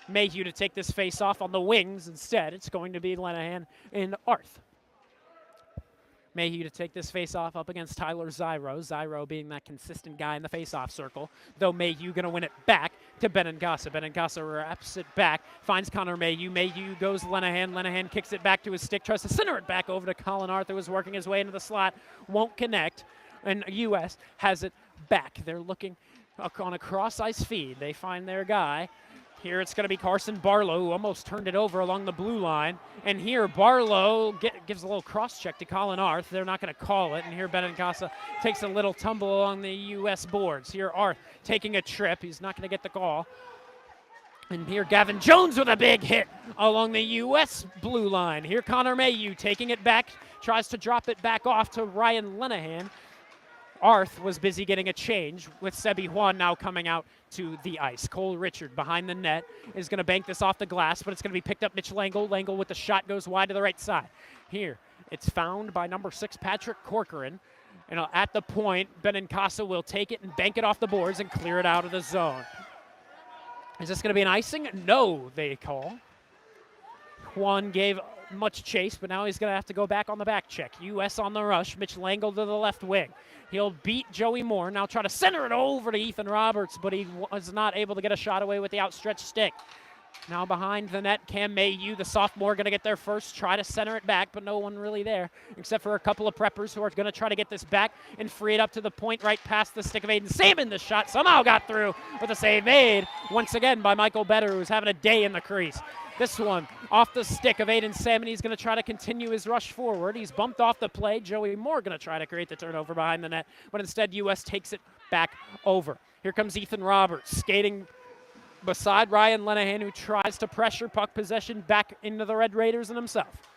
Mayhew to take this face off on the wings. Instead, it's going to be Lenahan and Arth. Mayhew to take this face-off up against Tyler Zyro. Zyro being that consistent guy in the face-off circle, though Mayhew going to win it back to Benincasa. Benincasa wraps it back, finds Connor Mayhew. Mayhew goes Lenahan. Lenahan kicks it back to his stick, tries to center it back over to Colin Arth, who was working his way into the slot. Won't connect, and US has it back. They're looking on a cross-ice feed. They find their guy. Here it's going to be Carson Barlow, who almost turned it over along the blue line. And here Barlow gives a little cross-check to Colin Arth. They're not going to call it. And here Benincasa takes a little tumble along the U.S. boards. Here Arth taking a trip. He's not going to get the call. And here Gavin Jones with a big hit along the U.S. blue line. Here Connor Mayhew taking it back, tries to drop it back off to Ryan Lenahan. Arth was busy getting a change with Sebi Juan now coming out to the ice. Cole Richard behind the net is going to bank this off the glass, but it's going to be picked up Mitch Langle. Langle with the shot goes wide to the right side. Here, it's found by number 6, Patrick Corcoran. And at the point, Benincasa will take it and bank it off the boards and clear it out of the zone. Is this going to be an icing? No, they call. Juan gave much chase, but now he's going to have to go back on the back check. U.S. on the rush. Mitch Langle to the left wing. He'll beat Joey Moore. Now try to center it over to Ethan Roberts, but he was not able to get a shot away with the outstretched stick. Now behind the net, Cam Mayhew, the sophomore, going to get there first. Try to center it back, but no one really there, except for a couple of preppers who are going to try to get this back and free it up to the point right past the stick of Aiden Salmon. The shot somehow got through with a save made once again by Michael Better, who's having a day in the crease. This one off the stick of Aiden Salmon. He's going to try to continue his rush forward. He's bumped off the play. Joey Moore going to try to create the turnover behind the net, but instead U.S. takes it back over. Here comes Ethan Roberts skating beside Ryan Lenahan, who tries to pressure puck possession back into the Red Raiders and himself.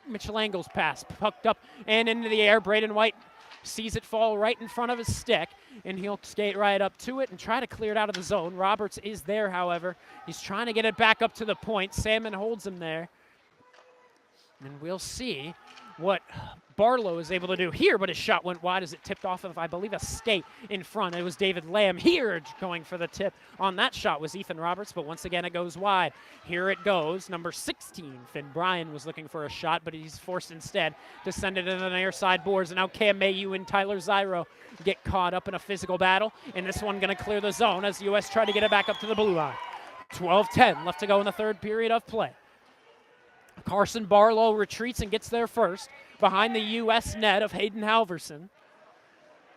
Mitch Langle's pass, pucked up and into the air. Braden White sees it fall right in front of his stick, and he'll skate right up to it and try to clear it out of the zone. Roberts is there, however. He's trying to get it back up to the point. Salmon holds him there. And we'll see what Barlow is able to do here, but his shot went wide as it tipped off of, I believe, a skate in front. It was David Lamb here going for the tip. On that shot was Ethan Roberts, but once again it goes wide. Here it goes. Number 16, Finn Bryan, was looking for a shot, but he's forced instead to send it into the near side boards. And now Cam Mayhew and Tyler Zyro get caught up in a physical battle, and this one going to clear the zone as U.S. try to get it back up to the blue line. 12-10 left to go in the third period of play. Carson Barlow retreats and gets there first behind the U.S. net of Hayden Halverson.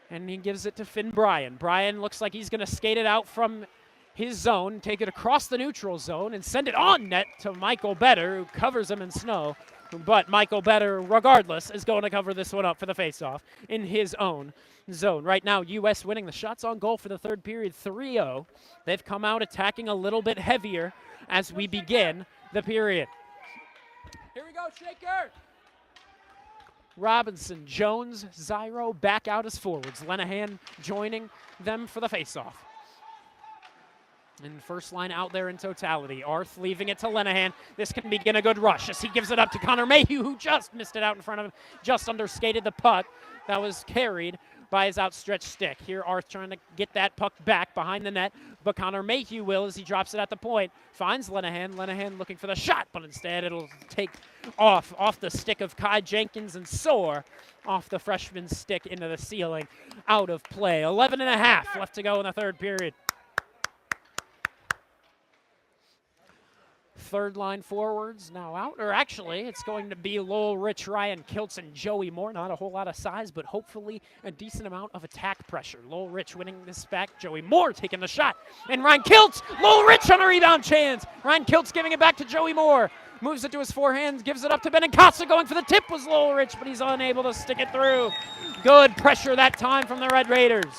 And he gives it to Finn Bryan. Bryan looks like he's going to skate it out from his zone, take it across the neutral zone, and send it on net to Michael Better, who covers him in snow. But Michael Better, regardless, is going to cover this one up for the faceoff in his own zone. Right now, U.S. winning the shots on goal for the third period 3-0. They've come out attacking a little bit heavier as we begin the period. Here we go, Shaker! Robinson, Jones, Zyro back out as forwards. Lenahan joining them for the faceoff. And first line out there in totality. Arth leaving it to Lenahan. This can begin a good rush as he gives it up to Connor Mayhew, who just missed it out in front of him, just underskated the puck that was carried by his outstretched stick. Here Arth trying to get that puck back behind the net, but Connor Mayhew will as he drops it at the point. Finds Lenahan. Lenahan looking for the shot, but instead it'll take off the stick of Kai Jenkins and soar off the freshman's stick into the ceiling. Out of play. 11 and a half left to go in the third period. Third line forwards now out, or actually it's going to be Lowell Rich, Ryan Kiltz, and Joey Moore. Not a whole lot of size, but hopefully a decent amount of attack pressure. Lowell Rich winning this back, Joey Moore taking the shot, and Ryan Kiltz, Lowell Rich on a rebound chance. Ryan Kiltz giving it back to Joey Moore. Moves it to his forehand, gives it up to Benincasa. Going for the tip was Lowell Rich, but he's unable to stick it through. Good pressure that time from the Red Raiders.